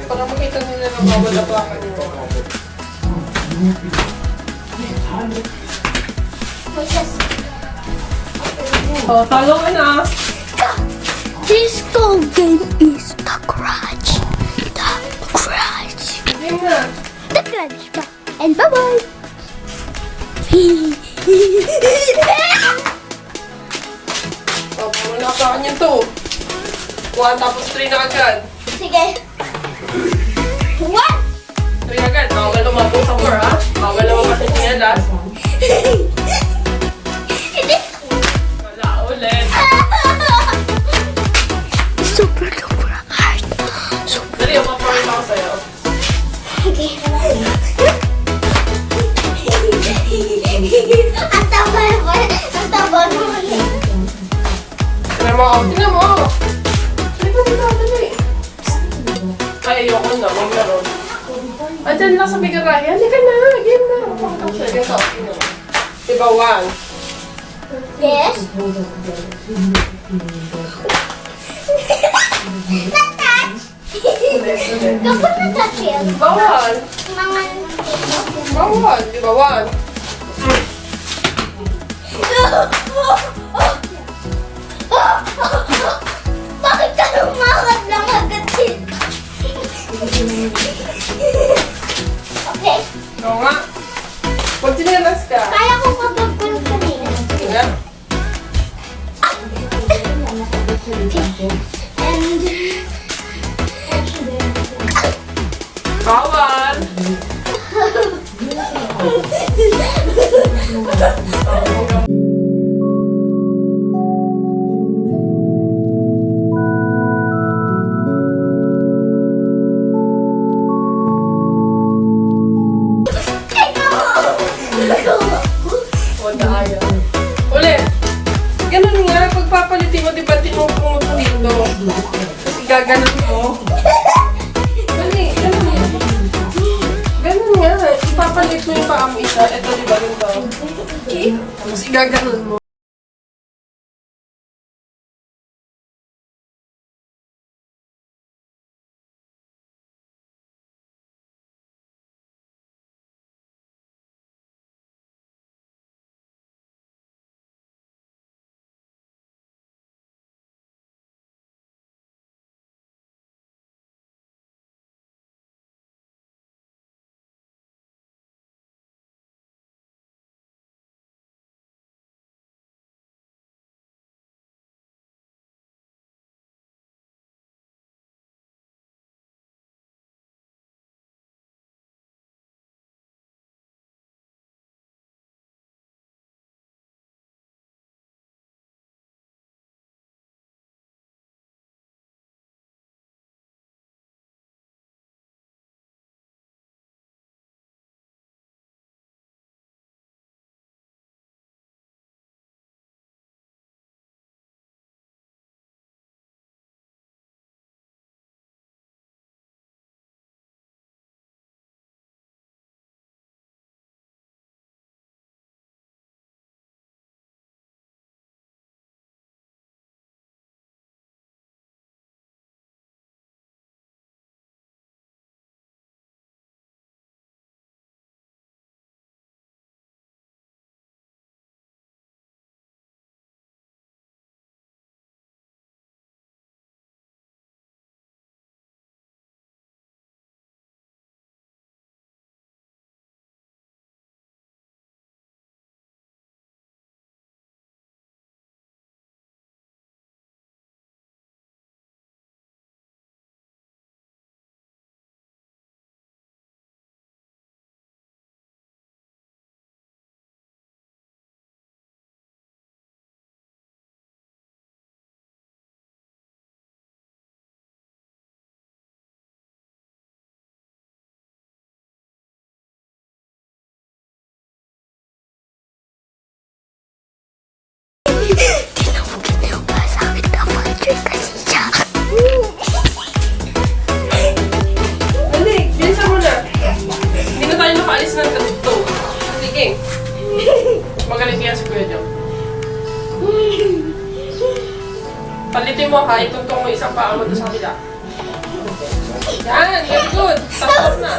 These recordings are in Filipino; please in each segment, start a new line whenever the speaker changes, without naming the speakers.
Para makita nila na mawala pa ka nito. Oh, talo ka na.
Disco game is the crunch. The crunch.
Game na.
The crunch pa. And bye-bye.
Oh, wala pa kanya to. 1 tapos 3 na agad.
Sige. 1.
3 agad. Bawal lumabog sa floor, ha? Bawal lumabas sa chinelas. Wala ulit.
Super duper hard. Super.
Dali, mapaparin ako sa'yo.
Okay. Ang taba naman. Ang taba naman.
Tingnan mo ako. Tingnan mo. Dito, dali. Ay, ayoko na. Huwag na ron. Andyan lang sa bigarahe. Halika na. Game na. Mapakita ko sa'yo. Ganito. Diba, 1.
Yes? Na-touch! Kapag na-touch yun,
Bawal.
mga...
Bawal. Diba, 1.
Bakit ka lumakad lang agad din? Okay.
Oo nga. Pag sinelas ka.
Kaya ko mapagpulog kanina.
Sige.
And...
Bawal. Wala ayaw. Ulit. Ganun nga. Pagpapalitin mo, diba tinupong mo dito? Tapos igaganon mo. Dali. Ganun. Ganun nga. Ipapalit mo yung paa mo isa. Ito, diba ganito? Tapos igaganon mo. Palitin mo ha, itutong mo isang paa mo doon sa kabila. Tapos na.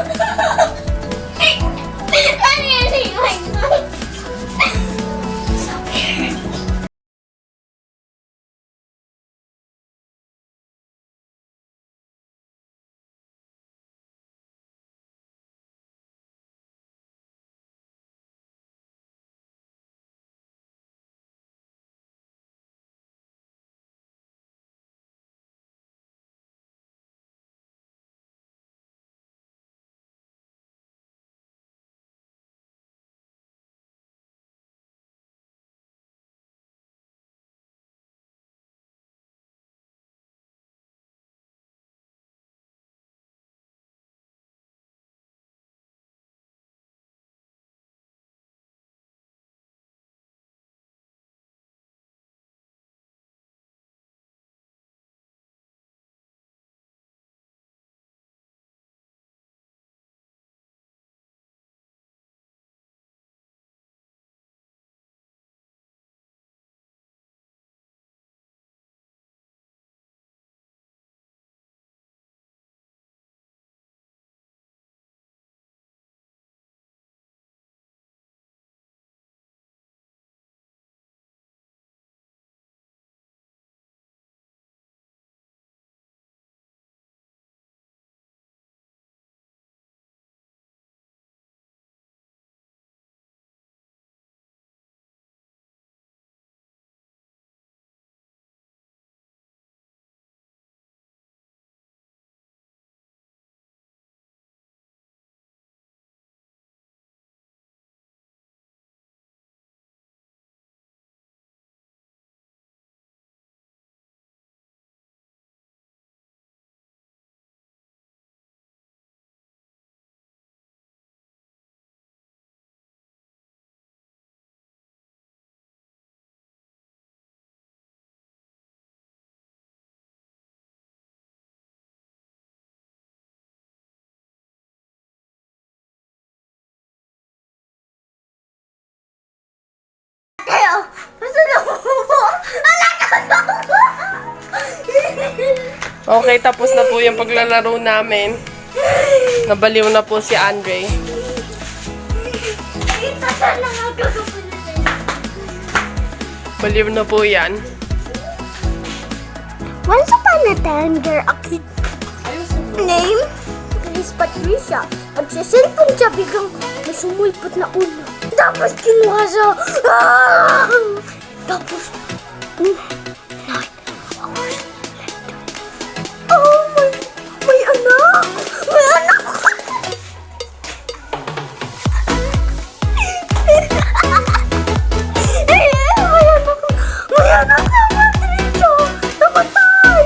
Okay, tapos na po yung paglalaro namin. Nabaliw na po si Andrei. Baliw na po yan.
Once upon a time, there a kid name is Patricia. At sa cellphone siya biglang may sumulpot na ulo. Tapos kinuha siya. Tapos, oh, may anak! May anak! May anak na Patricia! Namatay!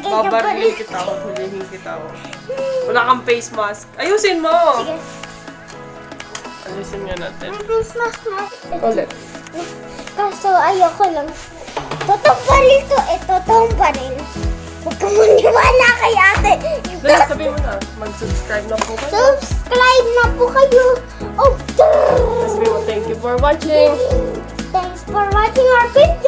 Ano?
Babarilin kita ako, hulihin kita ako. Wala kang face mask. Ayusin mo!
Sige.
Ayusin nga natin.
Christmas na.
Ulit.
Kaso ayoko lang. Totoong pa rin to. Totoong pa rin. Huwag ka maniwala kay ate.
Dali, sabihin mo na. Mag-subscribe na po kayo.
Subscribe na po kayo. Oh,
Sabihin mo, thank you for watching.
thanks for watching our video.